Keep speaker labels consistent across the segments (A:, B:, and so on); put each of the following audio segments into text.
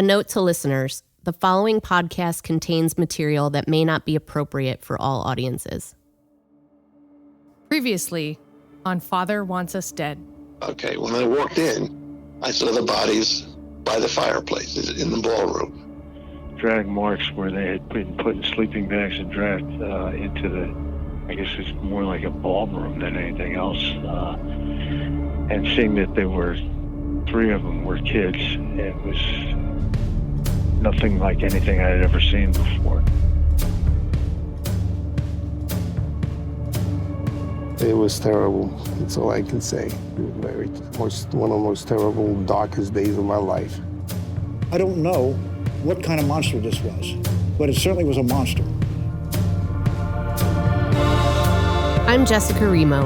A: A note to listeners, the following podcast contains material that may not be appropriate for all audiences.
B: Previously on Father Wants Us Dead.
C: Okay, when I walked in, I saw the bodies by the fireplace in the ballroom.
D: Drag marks where they had been put in sleeping bags and dragged into the, I guess it's more like a ballroom than anything else. And seeing that there were 3 of them were kids, it was nothing like anything I had ever seen before.
E: It was terrible. That's all I can say. One of the most terrible, darkest days of my life.
F: I don't know what kind of monster this was, but it certainly was a monster.
A: I'm Jessica Remo.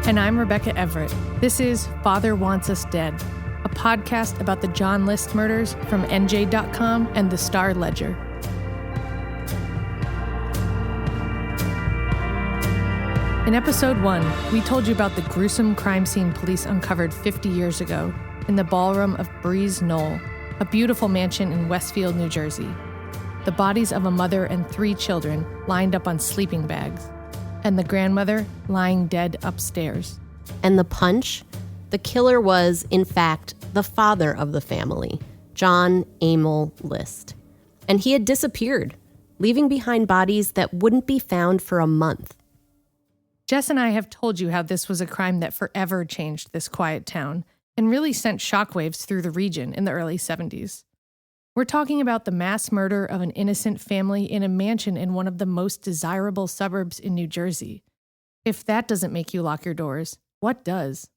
B: And I'm Rebecca Everett. This is Father Wants Us Dead, a podcast about the John List murders from NJ.com and the Star Ledger. In episode 1, we told you about the gruesome crime scene police uncovered 50 years ago in the ballroom of Breeze Knoll, a beautiful mansion in Westfield, New Jersey. The bodies of a mother and 3 children lined up on sleeping bags, and the grandmother lying dead upstairs.
A: And the punch? The killer was, in fact, the father of the family, John Emil List. And he had disappeared, leaving behind bodies that wouldn't be found for a month.
B: Jess and I have told you how this was a crime that forever changed this quiet town and really sent shockwaves through the region in the early 70s. We're talking about the mass murder of an innocent family in a mansion in one of the most desirable suburbs in New Jersey. If that doesn't make you lock your doors, what does?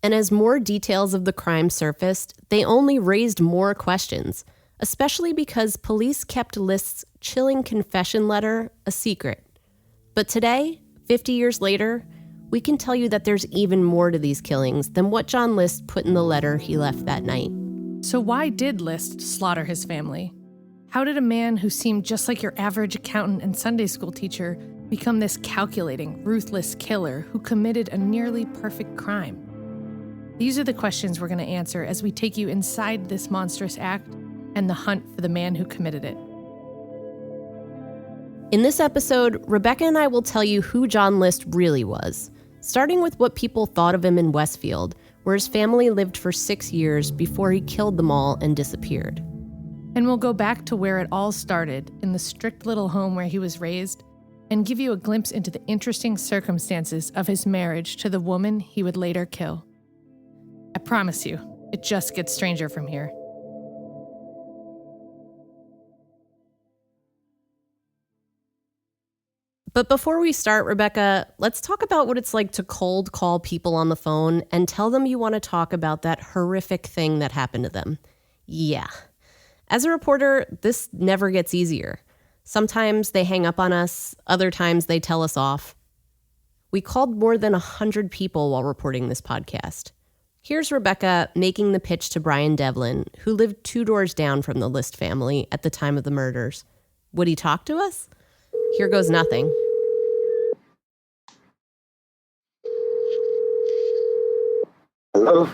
A: And as more details of the crime surfaced, they only raised more questions, especially because police kept List's chilling confession letter a secret. But today, 50 years later, we can tell you that there's even more to these killings than what John List put in the letter he left that night.
B: So why did List slaughter his family? How did a man who seemed just like your average accountant and Sunday school teacher become this calculating, ruthless killer who committed a nearly perfect crime? These are the questions we're going to answer as we take you inside this monstrous act and the hunt for the man who committed it.
A: In this episode, Rebecca and I will tell you who John List really was, starting with what people thought of him in Westfield, where his family lived for 6 years before he killed them all and disappeared.
B: And we'll go back to where it all started, in the strict little home where he was raised, and give you a glimpse into the interesting circumstances of his marriage to the woman he would later kill. I promise you, it just gets stranger from here.
A: But before we start, Rebecca, let's talk about what it's like to cold call people on the phone and tell them you want to talk about that horrific thing that happened to them. Yeah. As a reporter, this never gets easier. Sometimes they hang up on us, other times they tell us off. We called more than 100 people while reporting this podcast. Here's Rebecca making the pitch to Brian Devlin, who lived 2 doors down from the List family at the time of the murders. Would he talk to us? Here goes nothing.
C: Hello?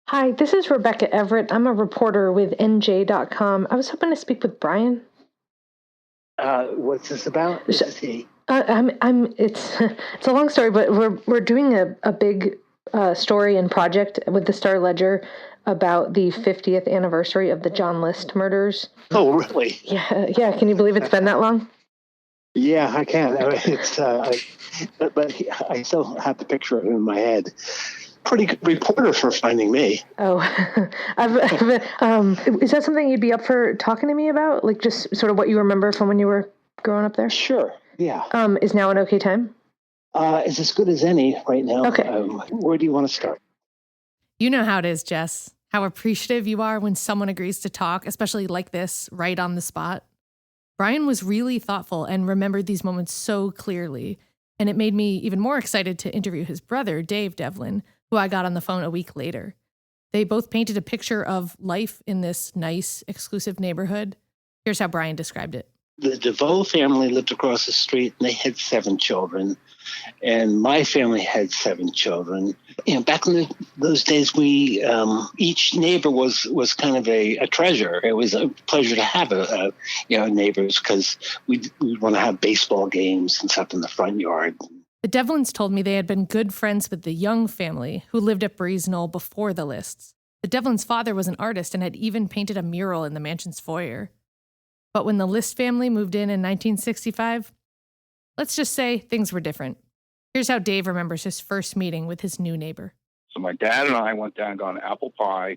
G: Hi, this is Rebecca Everett. I'm a reporter with NJ.com. I was hoping to speak with Brian.
H: What's this about? This is he.
G: It's a long story, but we're doing a big story and project with the Star Ledger about the 50th anniversary of the John List murders.
H: Oh, really?
G: Yeah. Can you believe it's been that long?
H: Yeah, I can. It's but I still have the picture of him in my head. Pretty good reporter for finding me.
G: Oh, is that something you'd be up for talking to me about? Like just sort of what you remember from when you were growing up there?
H: Sure. Yeah.
G: Is now an okay time?
H: It's as good as any right now.
G: Okay.
H: Where do you want to start?
B: You know how it is, Jess. How appreciative you are when someone agrees to talk, especially like this, right on the spot. Brian was really thoughtful and remembered these moments so clearly, and it made me even more excited to interview his brother, Dave Devlin, who I got on the phone a week later. They both painted a picture of life in this nice, exclusive neighborhood. Here's how Brian described it.
H: The DeVoe family lived across the street, and they had 7 children. And my family had 7 children. Back in those days, we each neighbor was kind of a treasure. It was a pleasure to have neighbors, because we'd want to have baseball games and stuff in the front yard.
B: The Devlins told me they had been good friends with the Young family, who lived at Breeze Knoll before the Lists. The Devlins' father was an artist and had even painted a mural in the mansion's foyer. But when the List family moved in 1965, let's just say things were different. Here's how Dave remembers his first meeting with his new neighbor.
I: So my dad and I went down and got an apple pie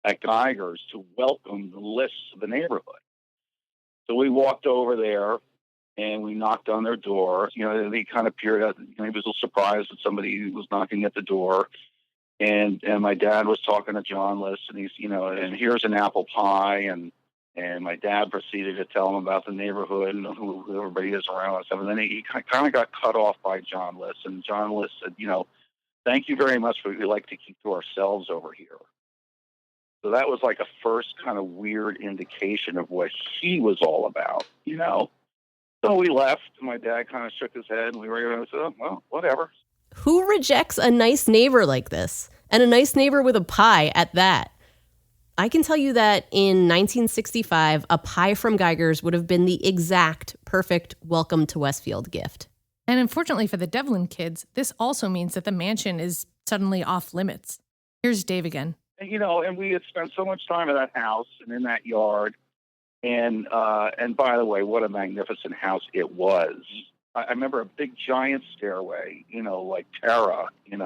I: at Geiger's to welcome the Lists to the neighborhood. So we walked over there and we knocked on their door. They kind of peered out. He was a little surprised that somebody was knocking at the door. And my dad was talking to John List, and he's, and here's an apple pie. And my dad proceeded to tell him about the neighborhood and who everybody is around us. And then he kind of got cut off by John List. And John List said, thank you very much, but we like to keep to ourselves over here. So that was like a first kind of weird indication of what he was all about, So we left. My dad kind of shook his head, and we were going to say, well, whatever.
A: Who rejects a nice neighbor like this? And a nice neighbor with a pie at that? I can tell you that in 1965, a pie from Geiger's would have been the exact perfect welcome to Westfield gift.
B: And unfortunately for the Devlin kids, this also means that the mansion is suddenly off limits. Here's Dave again.
I: And we had spent so much time in that house and in that yard. And by the way, what a magnificent house it was. I remember a big giant stairway, like Terra, and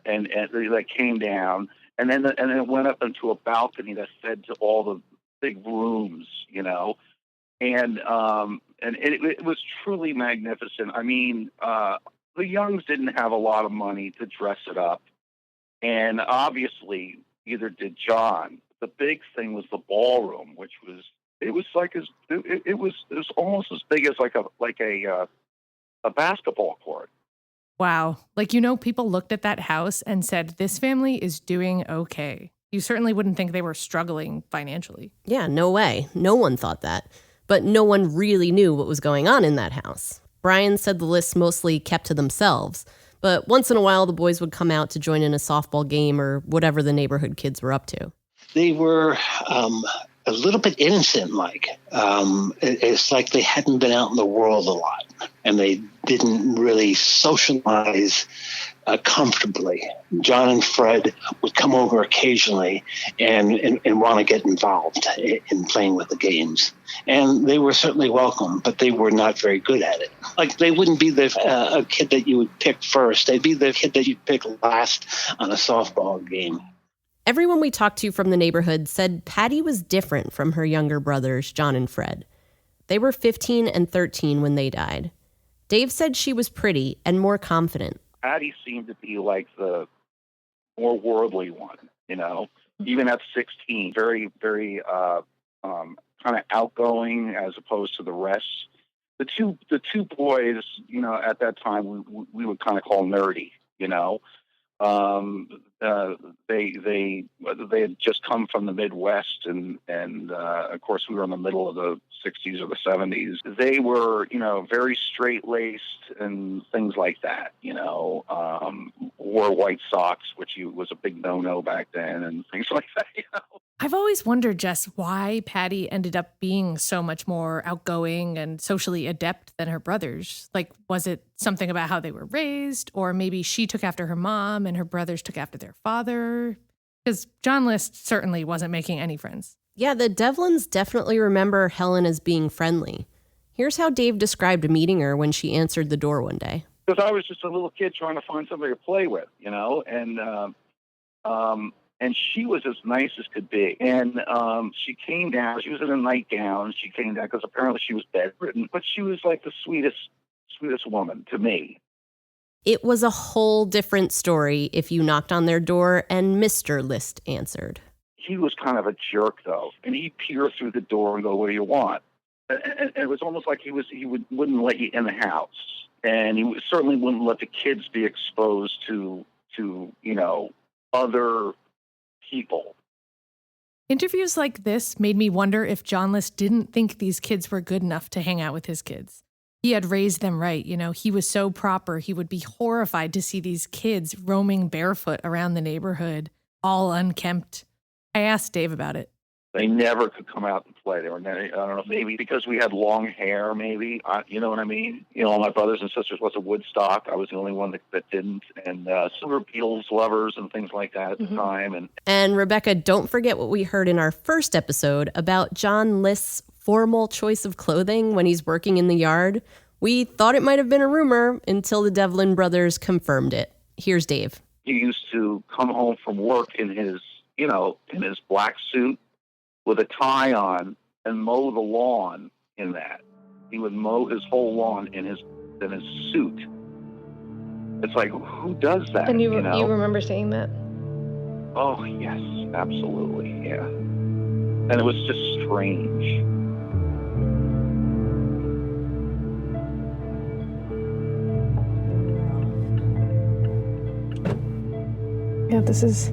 I: that came down. And then it went up into a balcony that fed to all the big rooms, and it was truly magnificent. I mean, the Youngs didn't have a lot of money to dress it up, and obviously neither did John. The big thing was the ballroom, which was almost as big as like a basketball court.
B: Wow. People looked at that house and said, this family is doing okay. You certainly wouldn't think they were struggling financially.
A: Yeah, no way. No one thought that. But no one really knew what was going on in that house. Brian said the Lists mostly kept to themselves, but once in a while the boys would come out to join in a softball game or whatever the neighborhood kids were up to.
H: They were a little bit innocent, it's like they hadn't been out in the world a lot, and they didn't really socialize comfortably. John and Fred would come over occasionally and want to get involved in playing with the games. And they were certainly welcome, but they were not very good at it. They wouldn't be a kid that you would pick first. They'd be the kid that you'd pick last on a softball game.
A: Everyone we talked to from the neighborhood said Patty was different from her younger brothers, John and Fred. They were 15 and 13 when they died. Dave said she was pretty and more confident.
I: Patty seemed to be like the more worldly one, even at 16, very, very kind of outgoing as opposed to the rest. The two boys, at that time we would kind of call nerdy, They had just come from the Midwest, and of course we were in the middle of the 60s or the 70s. They were, very straight-laced and things like that, wore white socks, which was a big no-no back then, and things like that,
B: I've always wondered, Jess, why Patty ended up being so much more outgoing and socially adept than her brothers. Was it something about how they were raised? Or maybe she took after her mom and her brothers took after their father? Because John List certainly wasn't making any friends.
A: Yeah, the Devlins definitely remember Helen as being friendly. Here's how Dave described meeting her when she answered the door one day.
I: Because I was just a little kid trying to find somebody to play with, and she was as nice as could be. And she came down. She was in a nightgown. She came down because apparently she was bedridden. But she was like the sweetest woman to me.
A: It was a whole different story if you knocked on their door and Mr. List answered.
I: He was kind of a jerk, though. And he'd peer through the door and go, "What do you want?" And it was almost like he wouldn't let you in the house. And he certainly wouldn't let the kids be exposed to other people.
B: Interviews like this made me wonder if John List didn't think these kids were good enough to hang out with his kids. He had raised them right, he was so proper, he would be horrified to see these kids roaming barefoot around the neighborhood, all unkempt. I asked Dave about it.
I: They never could come out and play. They were, I don't know, maybe because we had long hair, maybe. You know what I mean? All my brothers and sisters went to Woodstock. I was the only one that didn't. And some were Beatles lovers and things like that at the time.
A: And Rebecca, don't forget what we heard in our first episode about John List's formal choice of clothing when he's working in the yard. We thought it might have been a rumor until the Devlin brothers confirmed it. Here's Dave.
I: He used to come home from work in his black suit with a tie on and mow the lawn in that. He would mow his whole lawn in his suit. It's like, who does that?
G: And you remember seeing that?
I: Oh, yes, absolutely, yeah. And it was just strange.
B: Yeah, this is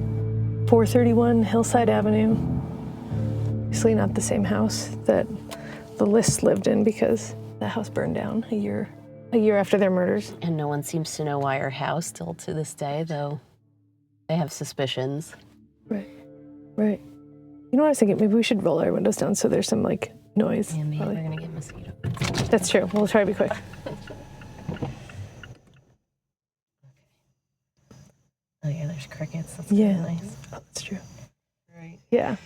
B: 431 Hillside Avenue. Obviously not the same house that the Lists lived in because the house burned down a year after their murders.
A: And no one seems to know why our house still to this day, though they have suspicions.
B: Right. You know what I was thinking? Maybe we should roll our windows down so there's some noise.
A: Yeah, maybe we're gonna get mosquito.
B: That's true. We'll try to be quick.
A: Oh yeah, there's crickets. That's
B: really
A: nice.
B: Oh, that's true.
A: Right.
B: Yeah.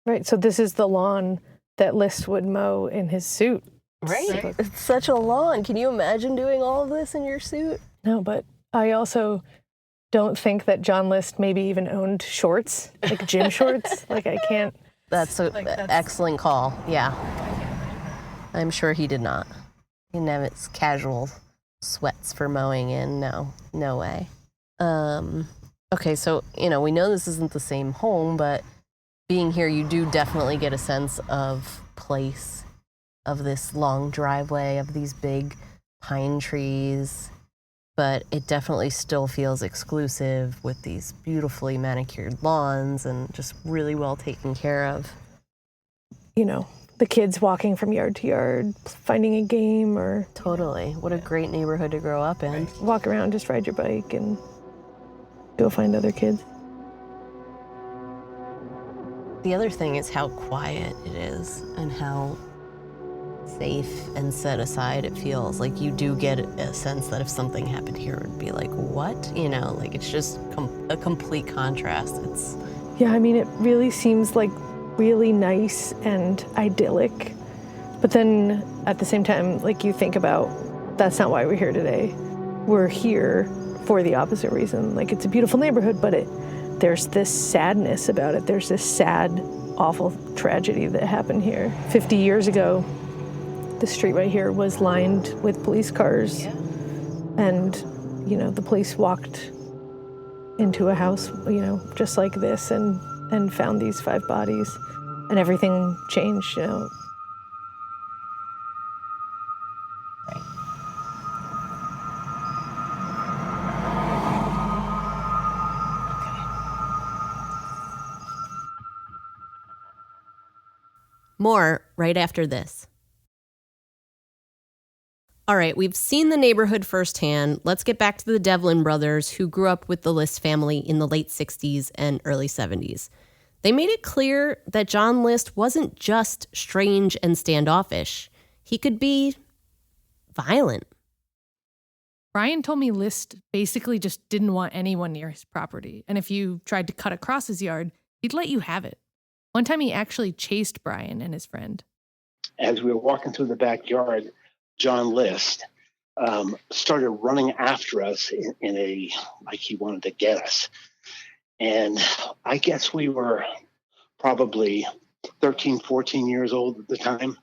B: Right, so this is the lawn that List would mow in his suit.
A: Right. It's such a lawn. Can you imagine doing all of this in your suit?
B: No, but I also don't think that John List maybe even owned shorts, like gym shorts. I can't.
A: That's an excellent call. Yeah. I'm sure he did not. He didn't have his casual sweats for mowing in. No way. Okay, so, we know this isn't the same home, but being here, you do definitely get a sense of place, of this long driveway, of these big pine trees, but it definitely still feels exclusive with these beautifully manicured lawns and just really well taken care of.
B: The kids walking from yard to yard, finding a game or...
A: Totally. What a great neighborhood to grow up in.
B: Walk around, just ride your bike and go find other kids.
A: The other thing is how quiet it is and how safe and set aside it feels. You do get a sense that if something happened here, it would be like, what? It's just a complete contrast.
B: Yeah, it really seems really nice and idyllic. But then at the same time, you think about, that's not why we're here today. We're here for the opposite reason. It's a beautiful neighborhood, but there's this sadness about it. There's this sad, awful tragedy that happened here. 50 years ago, the street right here was lined with police cars. Yeah. And, the police walked into a house, just like this and found these 5 bodies. And everything changed,
A: Right. More right after this. All right, we've seen the neighborhood firsthand. Let's get back to the Devlin brothers who grew up with the List family in the late 60s and early 70s. They made it clear that John List wasn't just strange and standoffish. He could be violent.
B: Brian told me List basically just didn't want anyone near his property. And if you tried to cut across his yard, he'd let you have it. One time he actually chased Brian and his friend.
H: As we were walking through the backyard, John List started running after us in a, like he wanted to get us. And I guess we were probably 13, 14 years old at the time.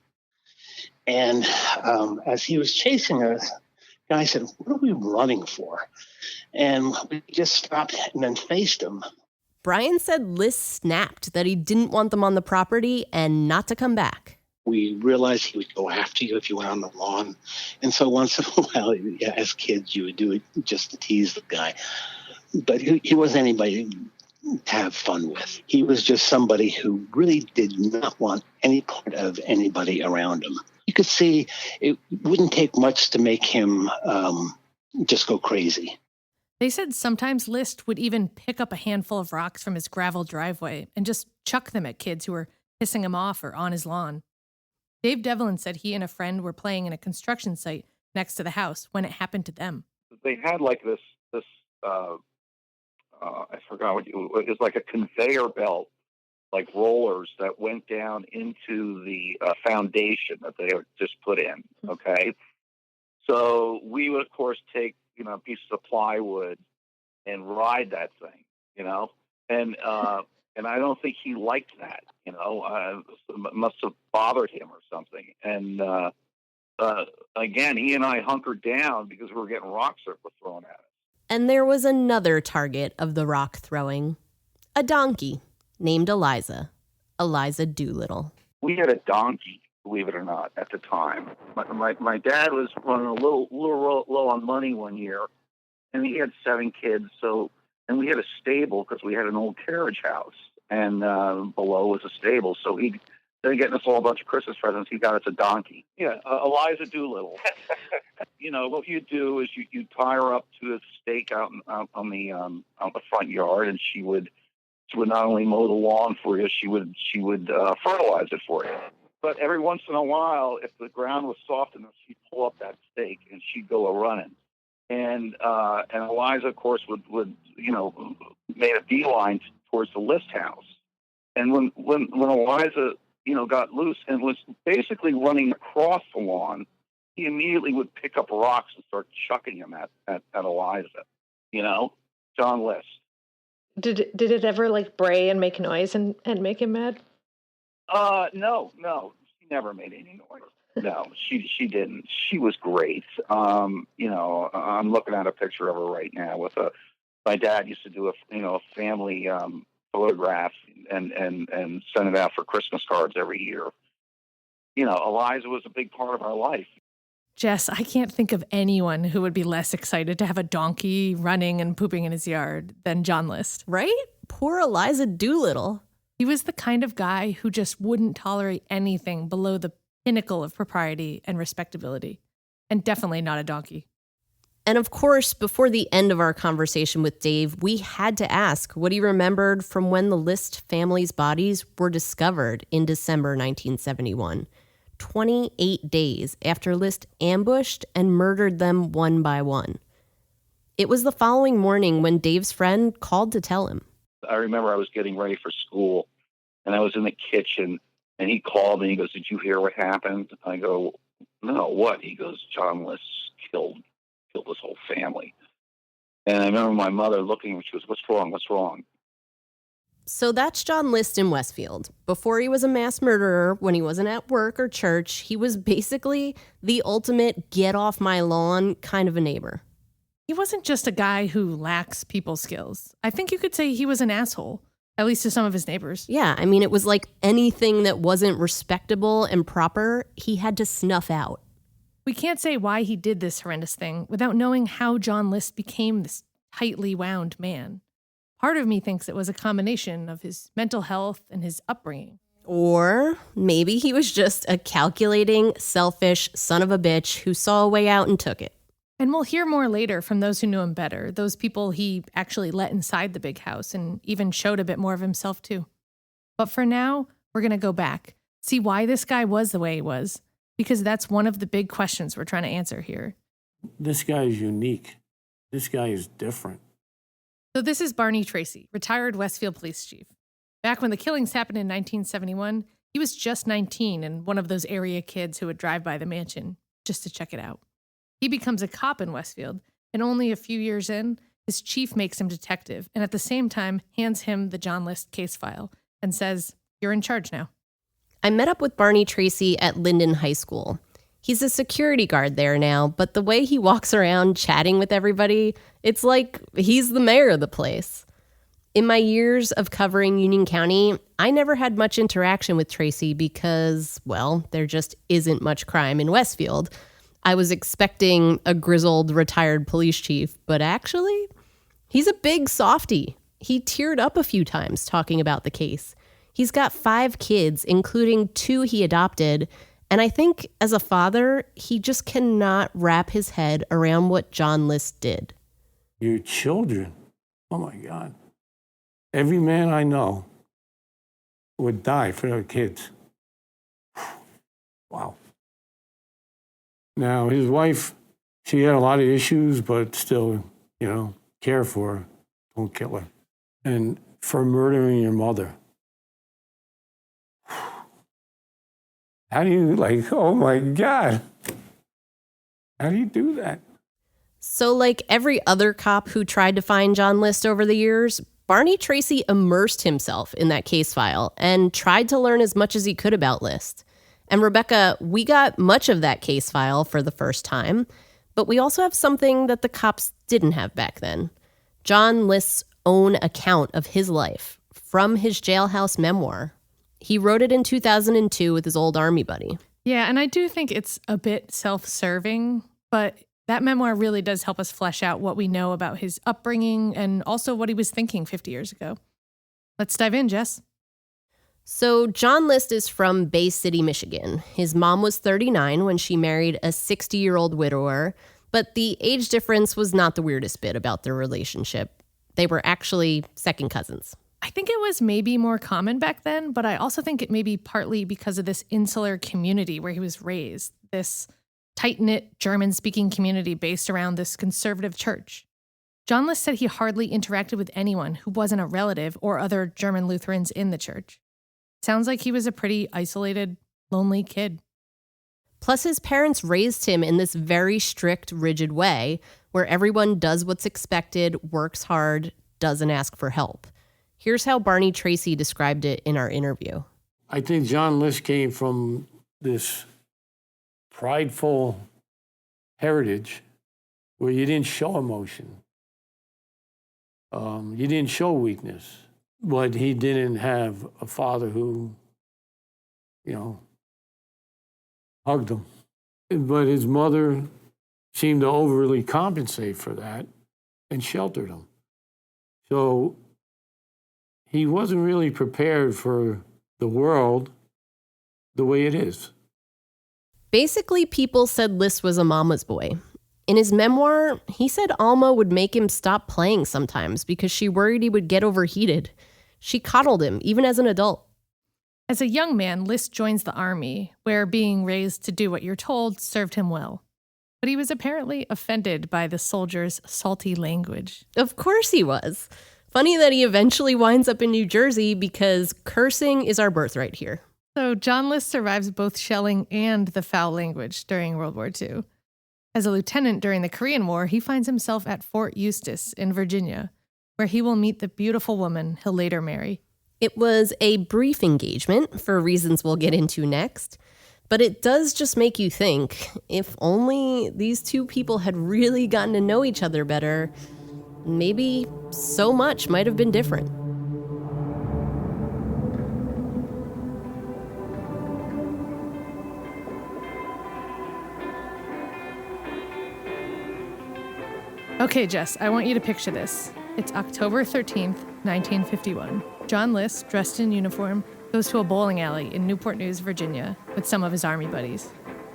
H: And as he was chasing us, I said, "What are we running for?" And we just stopped and then faced him.
A: Brian said List snapped that he didn't want them on the property and not to come back.
H: We realized he would go after you if you went on the lawn. And so once in a while, as kids, you would do it just to tease the guy. But he wasn't anybody have fun with. He was just somebody who really did not want any part of anybody around him. You could see it wouldn't take much to make him just go crazy.
B: They said sometimes List would even pick up a handful of rocks from his gravel driveway and just chuck them at kids who were pissing him off or on his lawn. Dave Devlin said he and a friend were playing in a construction site next to the house when it happened to them.
I: They had like this I forgot what it was, like a conveyor belt, like rollers that went down into the foundation that they had just put in. Okay. So we would, of course, take, pieces of plywood and ride that thing, and I don't think he liked that, it must have bothered him or something. And, again, he and I hunkered down because we were getting rocks that were thrown at us.
A: And there was another target of the rock throwing, a donkey named Eliza Doolittle.
I: We had a donkey, believe it or not, at the time. My dad was running a little low on money one year, and he had 7 kids. And we had a stable because we had an old carriage house, and below was a stable. So instead of getting us all a bunch of Christmas presents, he got us a donkey. Yeah, Eliza Doolittle. What you do is you tie her up to a stake out on the front yard, and she would not only mow the lawn for you, she would fertilize it for you. But every once in a while, if the ground was soft enough, she'd pull up that stake and she'd go a-running. And Eliza, of course, would made a beeline towards the List house. And when Eliza, got loose and was basically running across the lawn, he immediately would pick up rocks and start chucking them at Eliza. John List.
G: Did it ever bray and make noise and make him mad?
I: No, she never made any noise. No, she didn't. She was great. I'm looking at a picture of her right now with my dad used to do a family photograph and send it out for Christmas cards every year. Eliza was a big part of our life.
B: Jess, I can't think of anyone who would be less excited to have a donkey running and pooping in his yard than John List.
A: Right? Poor Eliza Doolittle.
B: He was the kind of guy who just wouldn't tolerate anything below the pinnacle of propriety and respectability. And definitely not a donkey.
A: And of course, before the end of our conversation with Dave, we had to ask what he remembered from when the List family's bodies were discovered in December 1971. 28 days after List ambushed and murdered them one by one. It was the following morning when Dave's friend called to tell him.
I: I remember I was getting ready for school, and I was in the kitchen, and he called me. He goes, "Did you hear what happened?" I go, "No, what?" He goes, "John List killed this whole family." And I remember my mother looking, and she goes, "What's wrong? What's wrong?"
A: So that's John List in Westfield. Before he was a mass murderer, when he wasn't at work or church, he was basically the ultimate get off my lawn kind of a neighbor.
B: He wasn't just a guy who lacks people skills. I think you could say he was an asshole, at least to some of his neighbors.
A: Yeah, I mean, it was like anything that wasn't respectable and proper, he had to snuff out.
B: We can't say why he did this horrendous thing without knowing how John List became this tightly wound man. Part of me thinks it was a combination of his mental health and his upbringing.
A: Or maybe he was just a calculating, selfish son of a bitch who saw a way out and took it.
B: And we'll hear more later from those who knew him better, those people he actually let inside the big house and even showed a bit more of himself too. But for now, we're going to go back, see why this guy was the way he was, because that's one of the big questions we're trying to answer here.
J: This guy is unique. This guy is different.
B: So this is Barney Tracy, retired Westfield police chief. Back when the killings happened in 1971, he was just 19 and one of those area kids who would drive by the mansion just to check it out. He becomes a cop in Westfield, and only a few years in, his chief makes him detective and at the same time hands him the John List case file and says, "You're in charge now."
A: I met up with Barney Tracy at Linden High School. He's a security guard there now, but the way he walks around chatting with everybody, it's like he's the mayor of the place. In my years of covering Union County, I never had much interaction with Tracy because, well, there just isn't much crime in Westfield. I was expecting a grizzled retired police chief, but actually, he's a big softy. He teared up a few times talking about the case. He's got 5 kids, including 2 he adopted, and I think as a father, he just cannot wrap his head around what John List did.
J: Your children, oh my God. Every man I know would die for their kids. Wow. Now, his wife, she had a lot of issues, but still, care for her. Don't kill her. And for murdering your mother. How do you, oh my God. How do you do that?
A: So like every other cop who tried to find John List over the years, Barney Tracy immersed himself in that case file and tried to learn as much as he could about List. And Rebecca, we got much of that case file for the first time, but we also have something that the cops didn't have back then. John List's own account of his life from his jailhouse memoir. He wrote it in 2002 with his old Army buddy.
B: Yeah, and I do think it's a bit self-serving, but that memoir really does help us flesh out what we know about his upbringing and also what he was thinking 50 years ago. Let's dive in, Jess.
A: So John List is from Bay City, Michigan. His mom was 39 when she married a 60-year-old widower, but the age difference was not the weirdest bit about their relationship. They were actually second cousins.
B: I think it was maybe more common back then, but I also think it may be partly because of this insular community where he was raised, this tight-knit German-speaking community based around this conservative church. John List said he hardly interacted with anyone who wasn't a relative or other German Lutherans in the church. Sounds like he was a pretty isolated, lonely kid.
A: Plus, his parents raised him in this very strict, rigid way where everyone does what's expected, works hard, doesn't ask for help. Here's how Barney Tracy described it in our interview.
J: I think John List came from this prideful heritage where you didn't show emotion. You didn't show weakness. But he didn't have a father who, hugged him. But his mother seemed to overly compensate for that and sheltered him. So he wasn't really prepared for the world the way it is.
A: Basically, people said List was a mama's boy. In his memoir, he said Alma would make him stop playing sometimes because she worried he would get overheated. She coddled him, even as an adult.
B: As a young man, List joins the army, where being raised to do what you're told served him well. But he was apparently offended by the soldiers' salty language.
A: Of course he was. Funny that he eventually winds up in New Jersey because cursing is our birthright here.
B: So John List survives both shelling and the foul language during World War II. As a lieutenant during the Korean War, he finds himself at Fort Eustis in Virginia, where he will meet the beautiful woman he'll later marry.
A: It was a brief engagement, for reasons we'll get into next, but it does just make you think, if only these two people had really gotten to know each other better, maybe so much might have been different.
B: Okay, Jess, I want you to picture this. It's October 13th, 1951. John List, dressed in uniform, goes to a bowling alley in Newport News, Virginia, with some of his Army buddies.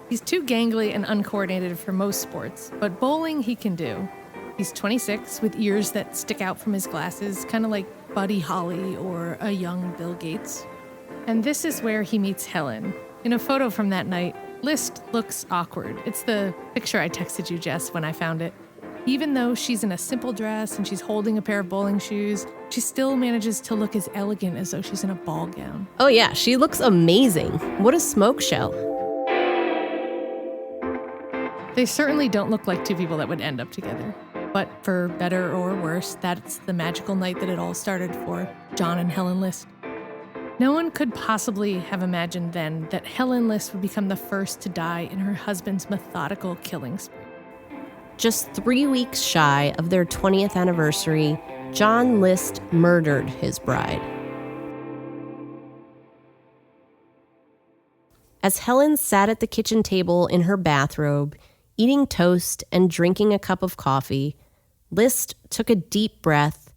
B: He's too gangly and uncoordinated for most sports, but bowling he can do. He's 26, with ears that stick out from his glasses, kind of like Buddy Holly or a young Bill Gates. And this is where he meets Helen. In a photo from that night, List looks awkward. It's the picture I texted you, Jess, when I found it. Even though she's in a simple dress and she's holding a pair of bowling shoes, she still manages to look as elegant as though she's in a ball gown.
A: Oh yeah, she looks amazing. What a smoke show.
B: They certainly don't look like two people that would end up together. But for better or worse, that's the magical night that it all started for John and Helen List. No one could possibly have imagined then that Helen List would become the first to die in her husband's methodical killing spree.
A: Just 3 weeks shy of their 20th anniversary, John List murdered his bride. As Helen sat at the kitchen table in her bathrobe, eating toast and drinking a cup of coffee, List took a deep breath,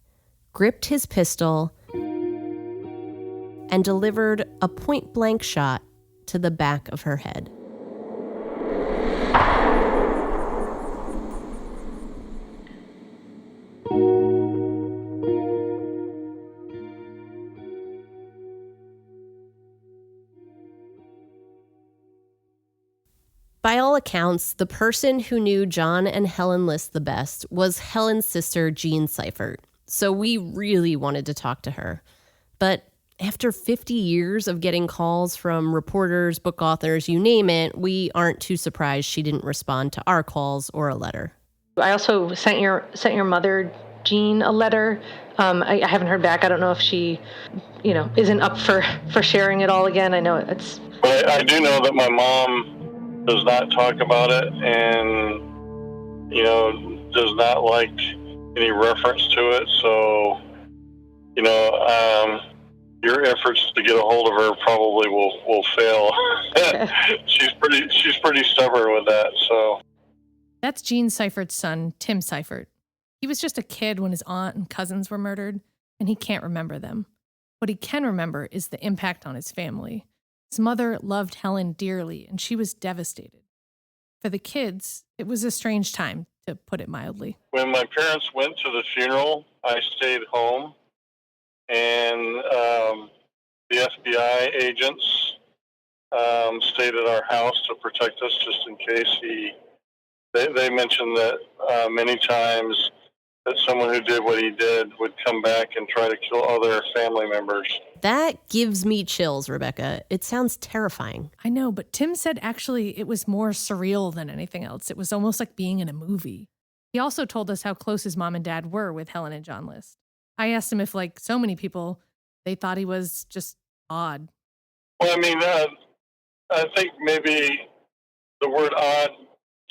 A: gripped his pistol, and delivered a point-blank shot to the back of her head. By all accounts, the person who knew John and Helen List the best was Helen's sister, Jean Seifert. So we really wanted to talk to her. But after 50 years of getting calls from reporters, book authors, you name it, we aren't too surprised she didn't respond to our calls or a letter.
G: I also sent your mother, Jean, a letter. I haven't heard back. I don't know if she, isn't up for sharing it all again. I know it's...
K: But I do know that my mom does not talk about it and, does not like any reference to it. So, your efforts to get a hold of her probably will fail. She's pretty stubborn with that. So
B: that's Jean Seifert's son, Tim Seifert. He was just a kid when his aunt and cousins were murdered, and he can't remember them. What he can remember is the impact on his family. His mother loved Helen dearly, and she was devastated. For the kids, it was a strange time, to put it mildly.
K: When my parents went to the funeral, I stayed home, and the FBI agents stayed at our house to protect us just in case they mentioned that many times that someone who did what he did would come back and try to kill other family members.
A: That gives me chills, Rebecca. It sounds terrifying.
B: I know, but Tim said actually it was more surreal than anything else. It was almost like being in a movie. He also told us how close his mom and dad were with Helen and John List. I asked him if, like so many people, they thought he was just odd.
K: Well, I think maybe the word odd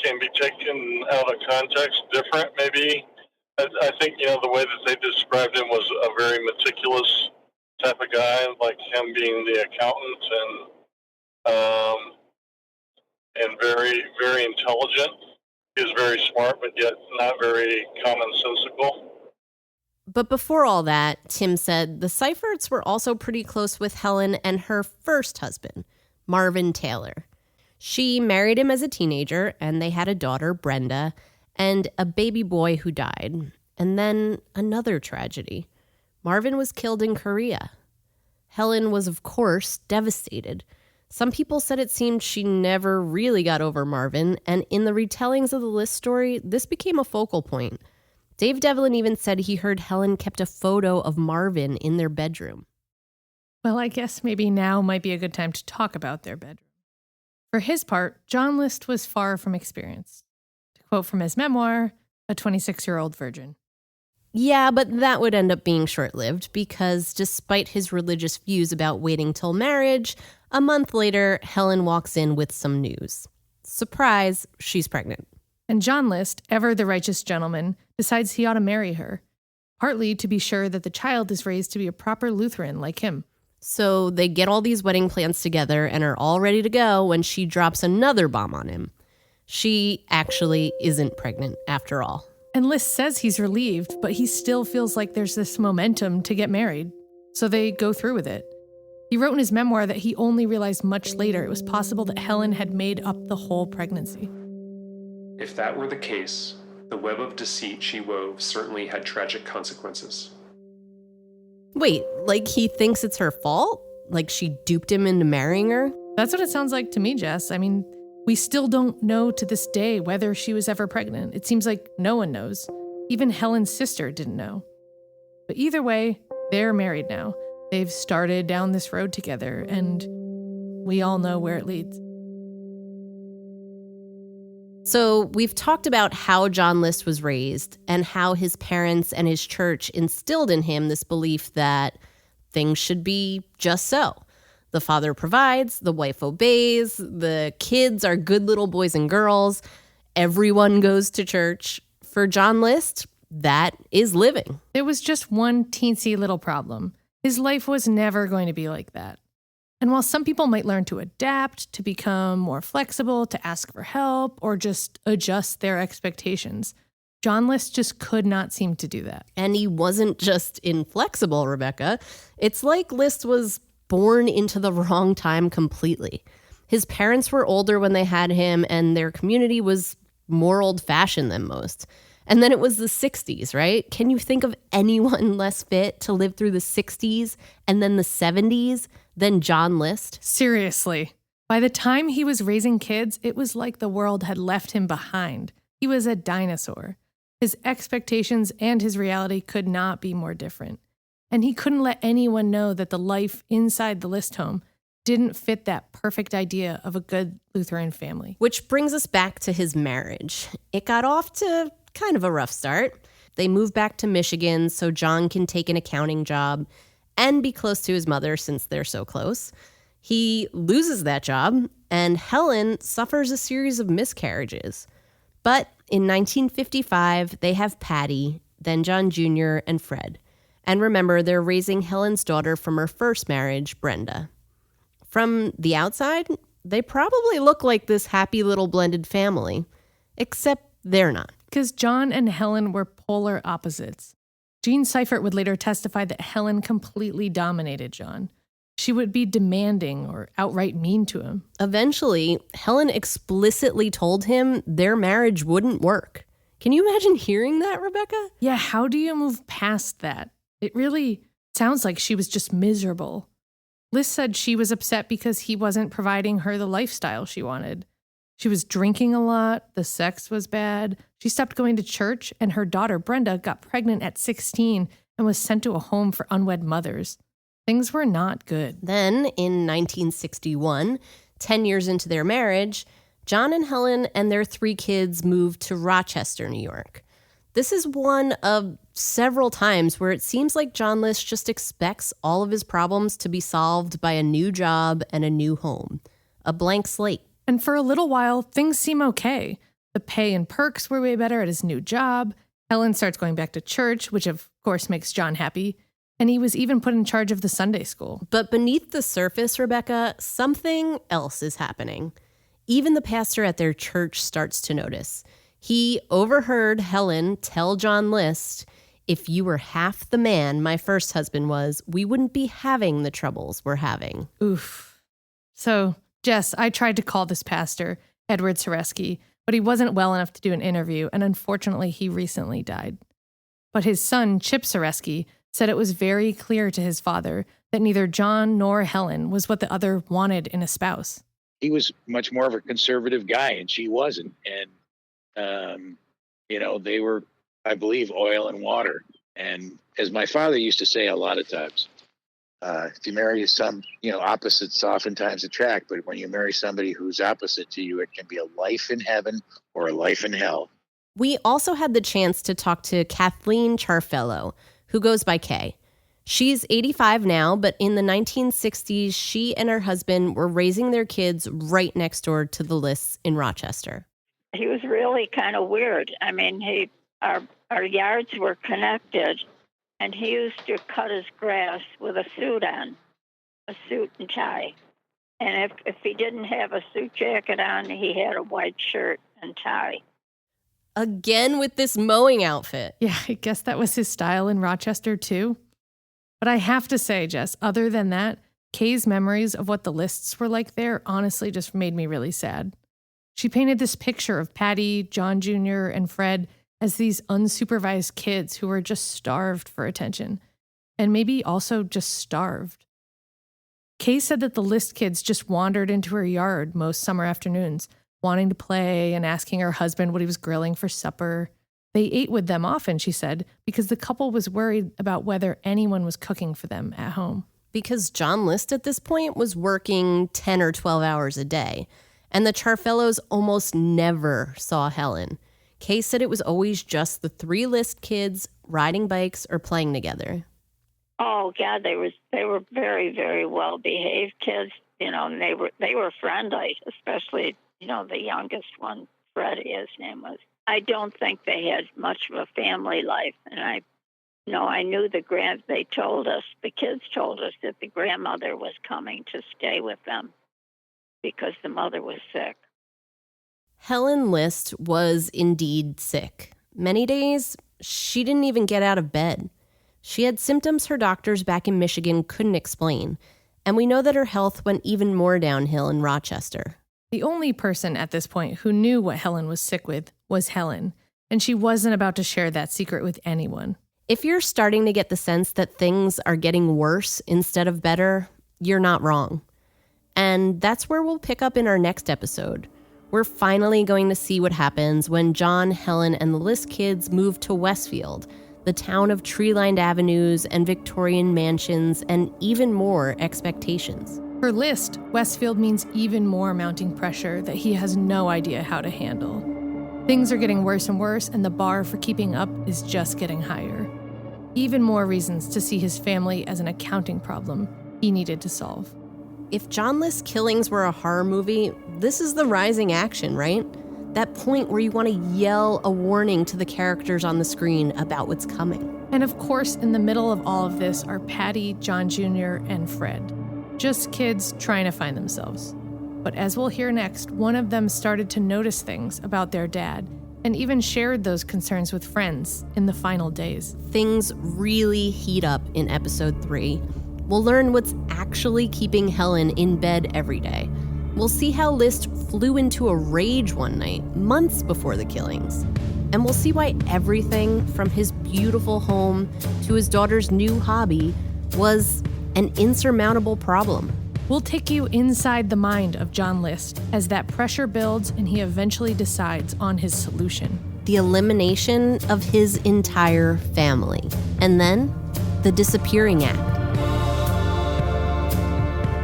K: can be taken out of context different, maybe. I think, the way that they described him was a very meticulous type of guy, like him being the accountant and very, very intelligent. He was very smart, but yet not very commonsensical.
A: But before all that, Tim said the Seiferts were also pretty close with Helen and her first husband, Marvin Taylor. She married him as a teenager, and they had a daughter, Brenda, and a baby boy who died. And then another tragedy. Marvin was killed in Korea. Helen was, of course, devastated. Some people said it seemed she never really got over Marvin, and in the retellings of the List story, this became a focal point. Dave Devlin even said he heard Helen kept a photo of Marvin in their bedroom.
B: Well, I guess maybe now might be a good time to talk about their bedroom. For his part, John List was far from experienced. To quote from his memoir, a 26-year-old virgin.
A: Yeah, but that would end up being short-lived because despite his religious views about waiting till marriage, a month later, Helen walks in with some news. Surprise, she's pregnant.
B: And John List, ever the righteous gentleman, decides he ought to marry her, partly to be sure that the child is raised to be a proper Lutheran like him.
A: So they get all these wedding plans together and are all ready to go when she drops another bomb on him. She actually isn't pregnant after all.
B: And List says he's relieved, but he still feels like there's this momentum to get married. So they go through with it. He wrote in his memoir that he only realized much later it was possible that Helen had made up the whole pregnancy.
L: If that were the case, the web of deceit she wove certainly had tragic consequences.
A: Wait, like he thinks it's her fault? Like she duped him into marrying her?
B: That's what it sounds like to me, Jess. We still don't know to this day whether she was ever pregnant. It seems like no one knows. Even Helen's sister didn't know. But either way, they're married now. They've started down this road together, and we all know where it leads.
A: So we've talked about how John List was raised and how his parents and his church instilled in him this belief that things should be just so. The father provides, the wife obeys, the kids are good little boys and girls, everyone goes to church. For John List, that is living.
B: There was just one teensy little problem. His life was never going to be like that. And while some people might learn to adapt, to become more flexible, to ask for help, or just adjust their expectations, John List just could not seem to do that.
A: And he wasn't just inflexible, Rebecca. It's like List was born into the wrong time completely. His parents were older when they had him, and their community was more old-fashioned than most. And then it was the 60s, right? Can you think of anyone less fit to live through the 60s and then the 70s than John List?
B: Seriously. By the time he was raising kids, it was like the world had left him behind. He was a dinosaur. His expectations and his reality could not be more different. And he couldn't let anyone know that the life inside the List home didn't fit that perfect idea of a good Lutheran family.
A: Which brings us back to his marriage. It got off to kind of a rough start. They moved back to Michigan so John can take an accounting job and be close to his mother since they're so close. He loses that job, and Helen suffers a series of miscarriages. But in 1955, they have Patty, then John Jr., and Fred. And remember, they're raising Helen's daughter from her first marriage, Brenda. From the outside, they probably look like this happy little blended family, except they're not.
B: Because John and Helen were polar opposites. Jean Seifert would later testify that Helen completely dominated John. She would be demanding or outright mean to him.
A: Eventually, Helen explicitly told him their marriage wouldn't work. Can you imagine hearing that, Rebecca?
B: Yeah, how do you move past that? It really sounds like she was just miserable. Liz said she was upset because he wasn't providing her the lifestyle she wanted. She was drinking a lot, the sex was bad, she stopped going to church, and her daughter, Brenda, got pregnant at 16 and was sent to a home for unwed mothers. Things were not good.
A: Then, in 1961, 10 years into their marriage, John and Helen and their 3 kids moved to Rochester, New York. This is one of several times where it seems like John List just expects all of his problems to be solved by a new job and a new home. A blank slate.
B: And for a little while, things seem okay. The pay and perks were way better at his new job. Helen starts going back to church, which of course makes John happy. And he was even put in charge of the Sunday school.
A: But beneath the surface, Rebecca, something else is happening. Even the pastor at their church starts to notice. He overheard Helen tell John List, "If you were half the man my first husband was, we wouldn't be having the troubles we're having."
B: Oof. So, Jess, I tried to call this pastor, Edward Sereski, but he wasn't well enough to do an interview, and unfortunately, he recently died. But his son, Chip Sereski, said it was very clear to his father that neither John nor Helen was what the other wanted in a spouse.
M: He was much more of a conservative guy, and she wasn't. And, they were, I believe, oil and water. And as my father used to say a lot of times, if you marry opposites oftentimes attract, but when you marry somebody who's opposite to you, it can be a life in heaven or a life in hell.
A: We also had the chance to talk to Kathleen Charfellow, who goes by Kay. She's 85 now, but in the 1960s, she and her husband were raising their kids right next door to the Lists in Rochester.
N: He was really kind of weird. I mean, our yards were connected, and he used to cut his grass with a suit on, a suit and tie. And if he didn't have a suit jacket on, he had a white shirt and tie.
A: Again with this mowing outfit.
B: Yeah, I guess that was his style in Rochester, too. But I have to say, Jess, other than that, Kay's memories of what the Lists were like there honestly just made me really sad. She painted this picture of Patty, John Jr., and Fred as these unsupervised kids who were just starved for attention, and maybe also just starved. Kay said that the List kids just wandered into her yard most summer afternoons, wanting to play and asking her husband what he was grilling for supper. They ate with them often, she said, because the couple was worried about whether anyone was cooking for them at home.
A: Because John List at this point was working 10 or 12 hours a day, and the Charfellows almost never saw Helen. Kay said it was always just the 3 List kids riding bikes or playing together.
N: Oh God, they were very, very well behaved kids, and they were friendly, especially the youngest one, Freddie, his name was. I don't think they had much of a family life, and I knew the kids told us that the grandmother was coming to stay with them because the mother was sick.
A: Helen List was indeed sick. Many days, she didn't even get out of bed. She had symptoms her doctors back in Michigan couldn't explain, and we know that her health went even more downhill in Rochester.
B: The only person at this point who knew what Helen was sick with was Helen, and she wasn't about to share that secret with anyone.
A: If you're starting to get the sense that things are getting worse instead of better, you're not wrong. And that's where we'll pick up in our next episode. We're finally going to see what happens when John, Helen, and the List kids move to Westfield, the town of tree-lined avenues and Victorian mansions and even more expectations.
B: For List, Westfield means even more mounting pressure that he has no idea how to handle. Things are getting worse and worse, and the bar for keeping up is just getting higher. Even more reasons to see his family as an accounting problem he needed to solve.
A: If John List's killings were a horror movie, this is the rising action, right? That point where you want to yell a warning to the characters on the screen about what's coming.
B: And of course, in the middle of all of this are Patty, John Jr., and Fred. Just kids trying to find themselves. But as we'll hear next, one of them started to notice things about their dad and even shared those concerns with friends in the final days.
A: Things really heat up in episode 3. We'll learn what's actually keeping Helen in bed every day. We'll see how List flew into a rage one night, months before the killings. And we'll see why everything from his beautiful home to his daughter's new hobby was an insurmountable problem.
B: We'll take you inside the mind of John List as that pressure builds and he eventually decides on his solution.
A: The elimination of his entire family. And then, the disappearing act.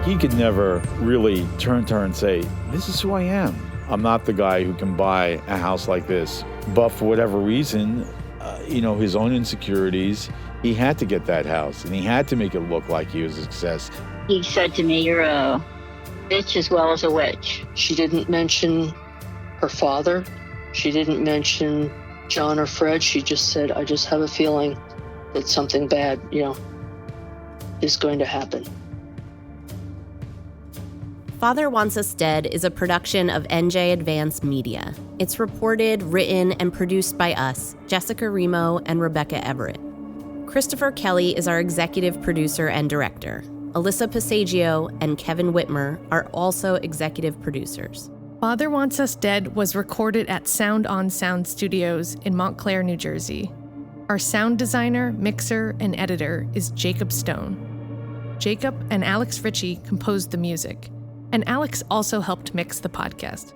O: He could never really turn to her and say, this is who I am. I'm not the guy who can buy a house like this. But for whatever reason, his own insecurities, he had to get that house and he had to make it look like he was a success.
N: He said to me, you're a bitch as well as a witch.
P: She didn't mention her father. She didn't mention John or Fred. She just said, I just have a feeling that something bad, is going to happen.
A: Father Wants Us Dead is a production of NJ Advanced Media. It's reported, written, and produced by us, Jessica Remo and Rebecca Everett. Christopher Kelly is our executive producer and director. Alyssa Passaggio and Kevin Whitmer are also executive producers.
B: Father Wants Us Dead was recorded at Sound on Sound Studios in Montclair, New Jersey. Our sound designer, mixer, and editor is Jacob Stone. Jacob and Alex Ritchie composed the music, and Alex also helped mix the podcast.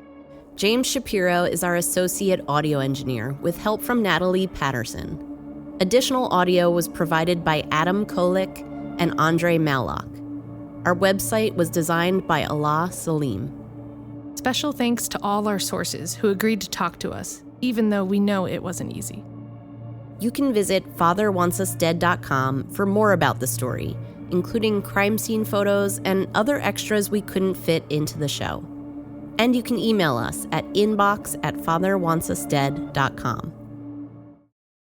A: James Shapiro is our associate audio engineer with help from Natalie Patterson. Additional audio was provided by Adam Kolik and Andre Mallock. Our website was designed by Allah Salim.
B: Special thanks to all our sources who agreed to talk to us, even though we know it wasn't easy.
A: You can visit fatherwantsusdead.com for more about the story, including crime scene photos and other extras we couldn't fit into the show. And you can email us at inbox@fatherwantsusdead.com.